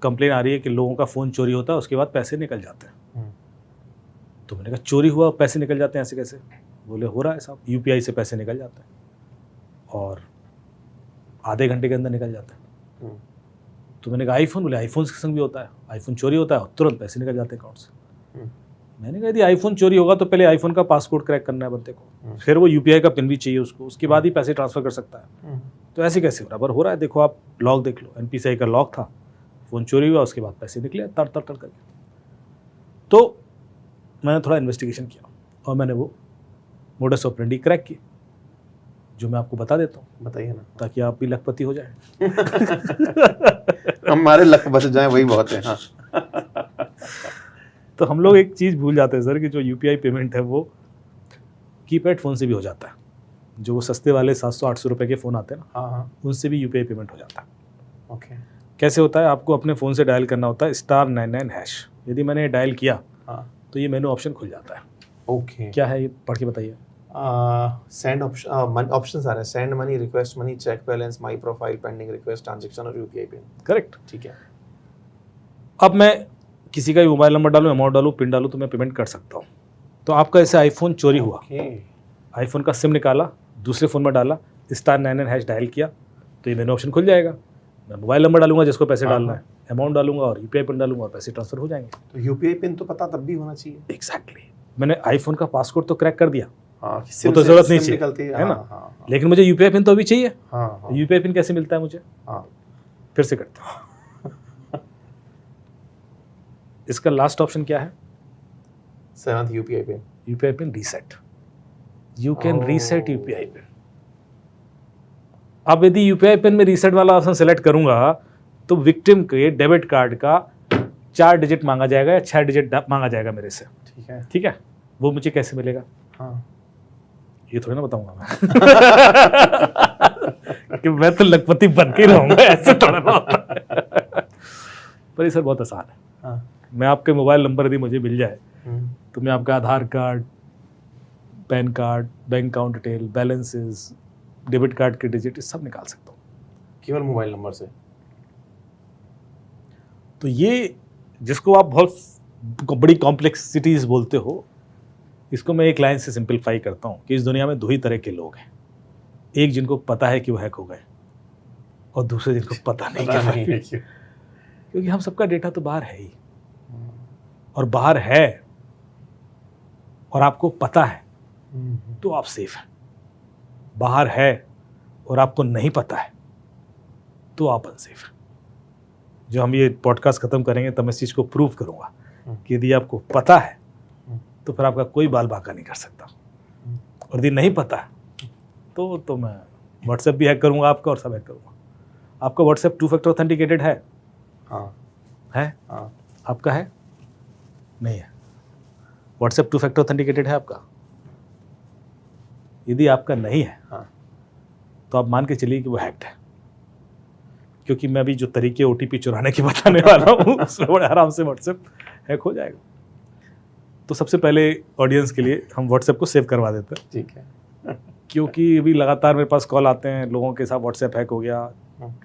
Complain आ रही है कि लोगों का फ़ोन चोरी होता है, उसके बाद पैसे निकल जाते हैं। तो मैंने कहा चोरी हुआ, पैसे निकल जाते हैं ऐसे कैसे? बोले हो रहा है साहब, यूपीआई से पैसे निकल जाते हैं और आधे घंटे के अंदर निकल जाते हैं। तो मैंने कहा आईफोन? बोले आईफोन के संग भी होता है, आईफोन चोरी होता है तुरंत पैसे निकल जाते हैं अकाउंट से। मैंने कहा यदि आईफोन चोरी होगा तो पहले आईफोन का पासकोड क्रैक करना है बंदे को, फिर वो यूपीआई का पिन भी चाहिए उसको, उसके बाद ही पैसे ट्रांसफर कर सकता है। तो ऐसे कैसे हो रहा है? पर हो रहा है, देखो आप लॉक देख लो, एनपीसीआई का लॉक था, फ़ोन चोरी हुआ, उसके बाद पैसे निकले तर तर तर करके। तो मैंने थोड़ा इन्वेस्टिगेशन किया और मैंने वो मोडस ऑपरेंडी क्रैक की, जो मैं आपको बता देता हूँ। बताइए ना, ताकि आप भी लखपति हो जाए। हमारे लक बच जाए वही बहुत है। हाँ। तो हम लोग एक चीज़ भूल जाते हैं सर कि जो यूपीआई पेमेंट है वो कीपैड फ़ोन से भी हो जाता है। जो वो सस्ते वाले 700-800 रुपए के फ़ोन आते हैं ना, हाँ, उनसे भी यूपीआई पेमेंट हो जाता है। ओके। कैसे होता है? आपको अपने फ़ोन से डायल करना होता है *99#। यदि मैंने डायल किया तो ये मेनू ऑप्शन खुल जाता है। ओके। क्या है ये, पढ़ के बताइए। सेंड ऑप्शन आ रहे हैं, send money, request money, check balance, my profile, pending request, transaction और यूपीआई पिन। करेक्ट। ठीक है। अब मैं किसी का भी मोबाइल नंबर डालूँ, अमाउंट डालूँ, पिन डालूँ तो मैं पेमेंट कर सकता हूँ। तो आपका ऐसे आईफोन चोरी हुआ, आईफोन का सिम निकाला, दूसरे फ़ोन में डाला, *99# डायल किया तो ये मेनू ऑप्शन खुल जाएगा। मैं मोबाइल नंबर डालूंगा जिसको पैसे डालना है, अमाउंट डालूंगा और यूपीआई पिन डालूंगा और पैसे ट्रांसफर हो जाएंगे। तो यूपीआई पिन तो पता तब भी होना चाहिए। एग्जैक्टली। मैंने आईफोन का पासकोड तो क्रैक कर दिया, हाँ, वो तो जरूरत नहीं चाहिए, है ना? हाँ, लेकिन मुझे यूपीआई पिन तो अभी चाहिए। हाँ, यूपीआई पिन कैसे मिलता है मुझे? हाँ। फिर से करते हैं। इसका लास्ट ऑप्शन क्या है? 7th UPI pin. UPI pin reset. You can reset UPI pin. अब यदि यूपीआई पिन में रीसेट वाला ऑप्शन सेलेक्ट करूंगा तो विक्टिम के डेबिट कार्ड का 4 डिजिट मांगा जाएगा या 6 डिजिट मांगा जाएगा मेरे से। ठीक है। ठीक है, वो मुझे कैसे मिलेगा? हाँ, ये थोड़ी ना बताऊंगा मैं कि मैं तो लखपति बन के रहूंगा, ऐसे थोड़ा ना होता है। पर ये सर बहुत आसान है। हाँ। मैं आपके मोबाइल नंबर यदि मुझे मिल जाए तो मैं आपका Aadhaar card, PAN card, bank account detail, balances, debit card के डिजिट सब निकाल सकता हूँ केवल मोबाइल नंबर से। तो ये जिसको आप बहुत बड़ी कॉम्प्लेक्सिटीज बोलते हो, इसको मैं एक लाइन से सिंपलीफाई करता हूँ कि इस दुनिया में 2 ही तरह के लोग हैं। एक जिनको पता है कि वो हैक हो गए और दूसरे जिनको पता नहीं कि क्योंकि हम सबका डेटा तो बाहर है ही, और बाहर है और आपको पता है तो आप सेफ हैं। बाहर है और आपको नहीं पता है तो आप अनसेफ हैं। जो हम ये पॉडकास्ट खत्म करेंगे तब मैं इस चीज़ को प्रूव करूंगा कि यदि आपको पता है तो फिर आपका कोई बाल बांका नहीं कर सकता, और यदि नहीं पता है तो मैं व्हाट्सएप भी हैक करूंगा आपका और सब हैक करूंगा। आपका व्हाट्सएप 2 फैक्टर ऑथेंटिकेटेड है? हाँ। है? हाँ। आपका है? नहीं है। व्हाट्सएप 2 फैक्टर ऑथेंटिकेटेड है आपका? यदि आपका नहीं है तो आप मान के चलिए कि वो हैक्ड है, क्योंकि मैं अभी जो तरीके ओटीपी चुराने के बताने वाला हूँ उसमें बड़े आराम से व्हाट्सएप हैक हो जाएगा। तो सबसे पहले ऑडियंस के लिए हम व्हाट्सएप को सेव करवा देते हैं। ठीक है। क्योंकि अभी लगातार मेरे पास कॉल आते हैं लोगों के साथ व्हाट्सएप हैक हो गया,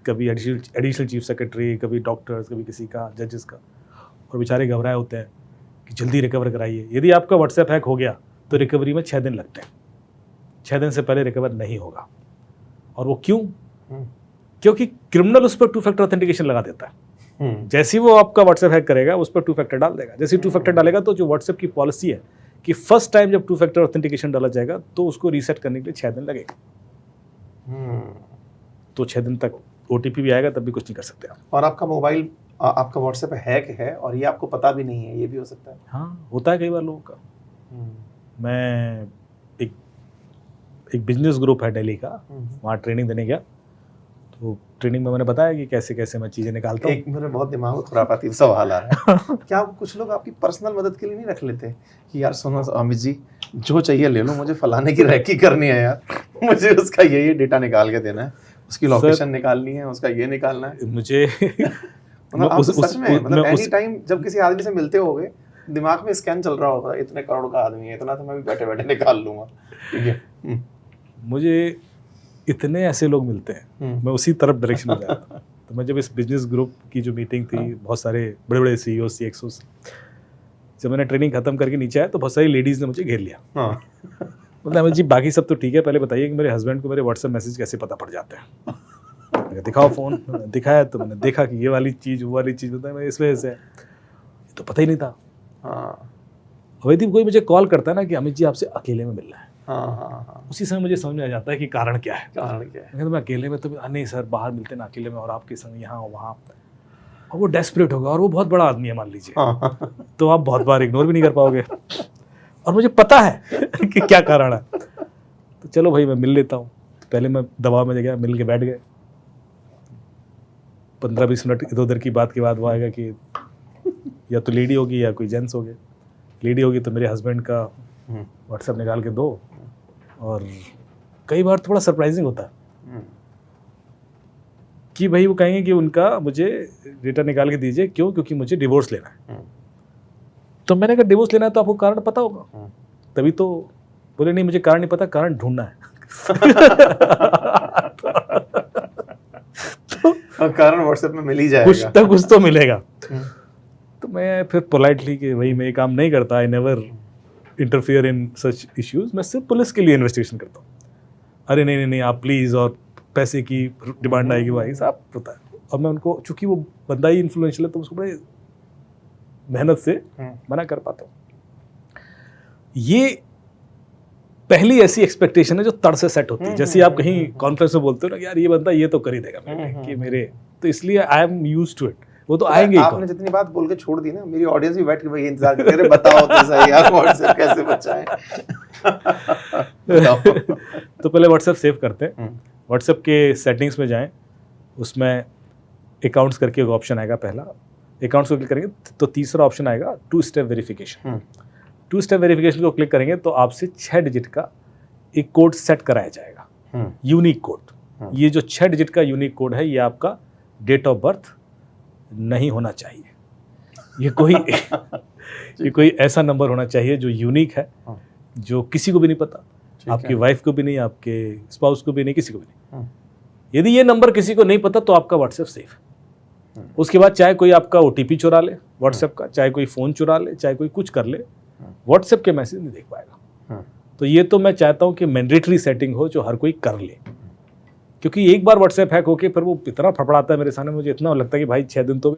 कभी एडिशनल चीफ सेक्रेटरी, कभी डॉक्टर्स, कभी किसी का, जजेस का, और बेचारे घबराए होते हैं कि जल्दी रिकवर कराइए। यदि आपका व्हाट्सएप हैक हो गया तो रिकवरी में 6 दिन लगते हैं। 6 दिन से पहले रिकवर नहीं होगा। और वो क्यों? क्योंकि क्रिमिनल उस पर 2 फैक्टर ऑथेंटिकेशन लगा देता है। जैसे ही वो आपका व्हाट्सएप हैक करेगा उस पर 2 फैक्टर डाल देगा। जैसे 2 फैक्टर डालेगा तो जो व्हाट्सएप की पॉलिसी है कि फर्स्ट टाइम जब 2 फैक्टर ऑथेंटिकेशन डाला जाएगा तो उसको रीसेट करने के लिए 6 दिन लगेगा। तो 6 दिन तक ओटीपी भी आएगा तब भी कुछ नहीं कर सकते आप। और आपका मोबाइल, आपका व्हाट्सएप हैक है और ये आपको पता भी नहीं है, ये भी हो सकता है। हाँ, होता है कई बार लोगों का। मैं एक बिजनेस ग्रुप है दिल्ली का, वहाँ ट्रेनिंग देने गया। तो ट्रेनिंग में मैंने बताया कि कैसे कैसे मैं चीज़ें निकालता हूँ। एक मेरे बहुत दिमाग में खुरापाती सवाल आ रहा है क्या कुछ लोग आपकी पर्सनल मदद के लिए नहीं रख लेते कि यार सुनो अमित जी, जो चाहिए ले लो, मुझे फलाने की रैकी करनी है यार, मुझे उसका ये डेटा निकाल के देना है, उसकी लोकेशन निकालनी है, उसका ये निकालना है मुझे। मतलब आप सच में मतलब एनी टाइम जब किसी आदमी से मिलते होगे दिमाग में स्कैन चल रहा होगा, इतने करोड़ का आदमी है, इतना तो मैं भी बैठे बैठे निकाल लूंगा। ठीक है। मुझे इतने ऐसे लोग मिलते हैं, मैं उसी तरफ डायरेक्शन में जाता हूँ। तो मैं जब इस बिजनेस ग्रुप की जो मीटिंग थी, बहुत सारे बड़े बड़े CEO CXOs, जब मैंने ट्रेनिंग खत्म करके नीचे आया तो बहुत सारी लेडीज़ ने मुझे घेर लिया। हाँ। मतलब अमित जी बाकी सब तो ठीक है, पहले बताइए कि मेरे हस्बैंड को मेरे व्हाट्सएप मैसेज कैसे पता पड़ जाते हैं। मैंने कहा दिखाओ फ़ोन, दिखाया तो मैंने देखा कि ये वाली चीज़ वो वाली चीज़ बताया, मैं इस वजह से ये तो पता ही नहीं था। हाँ अवैधी कोई मुझे कॉल करता है ना कि अमित जी आपसे अकेले में मिलना है, हाँ, उसी समय मुझे समझ में आ जाता है कि कारण क्या है। कारण क्या है? मैं अकेले में तो नहीं सर, बाहर मिलते ना अकेले में, और आपके संग यहाँ वहाँ, और वो डेस्परेट होगा और वो बहुत बड़ा आदमी है मान लीजिए, हाँ, तो आप बहुत बार इग्नोर भी नहीं कर पाओगे, और मुझे पता है कि क्या कारण है। तो चलो भाई मैं मिल लेता हूँ। पहले मैं दबाव में गया, मिल के बैठ गए। 15-20 मिनट इधर उधर की बात के बाद वो आएगा कि या तो लेडी होगी या कोई जेंट्स होगे। लेडी होगी तो मेरे हस्बैंड का व्हाट्सएप निकाल के दो, और कई बार थोड़ा सरप्राइजिंग होता है कि भाई वो कहेंगे कि उनका मुझे डेटा निकाल के दीजिए, क्यों? क्योंकि मुझे डिवोर्स लेना है। तो मैंने कहा डिवोर्स लेना है तो आपको कारण पता होगा, तभी तो। बोले नहीं मुझे कारण नहीं पता, कारण ढूंढना है। तो कारण व्हाट्सएप में मिल ही जाएगा, कुछ तो मिलेगा। तो मैं फिर पोलाइटली कि भाई मैं ये काम नहीं करता, I never interfere in such issues, मैं सिर्फ पुलिस के लिए इन्वेस्टिगेशन करता हूँ। अरे नहीं नहीं नहीं आप प्लीज़, और पैसे की डिमांड आएगी भाई साहब पता है। और मैं उनको, चूंकि वो बंदा ही इन्फ्लुएंशियल है तो उसको बड़े मेहनत से मना कर पाता हूँ। ये पहली ऐसी एक्सपेक्टेशन है जो तड़ से सेट होती है। जैसे आप कहीं कॉन्फ्रेंस में बोलते हो ना कि यार ये बंदा ये तो कर ही देगा मेरे, कि मेरे, तो इसलिए I am used to it, वो तो आएंगे ही। आपने जितनी बात बोल के छोड़ दी ना, मेरी ऑडियंस भी बैठ के भाई इंतजार कर रहे, बताओ तो सही यार व्हाट्सएप कैसे बचाएं। तो पहले व्हाट्सएप सेव करते हैं। व्हाट्सएप के सेटिंग्स में जाएं, उसमें अकाउंट्स करके एक ऑप्शन आएगा, पहला अकाउंट्स को क्लिक करेंगे तो तीसरा ऑप्शन आएगा 2 स्टेप वेरिफिकेशन। 2 स्टेप वेरिफिकेशन को क्लिक करेंगे तो आपसे 6 डिजिट का एक कोड सेट कराया जाएगा, यूनिक कोड। ये जो 6 डिजिट का यूनिक कोड है, ये आपका डेट ऑफ बर्थ नहीं होना चाहिए। ये कोई ऐसा नंबर होना चाहिए जो यूनिक है, जो किसी को भी नहीं पता, आपकी वाइफ को भी नहीं, आपके स्पाउस को भी नहीं, किसी को भी नहीं। यदि ये नंबर किसी को नहीं पता तो आपका व्हाट्सएप सेफ। उसके बाद चाहे कोई आपका OTP चुरा ले व्हाट्सएप का, चाहे कोई फ़ोन चुरा ले, चाहे कोई कुछ कर ले, व्हाट्सएप के मैसेज नहीं देख पाएगा। तो ये तो मैं चाहता हूँ कि मैंडेटरी सेटिंग हो जो हर कोई कर ले, क्योंकि एक बार व्हाट्सएप हैक होके फिर वो इतना फड़फड़ाता है मेरे सामने, मुझे इतना लगता है कि भाई 6 दिन तो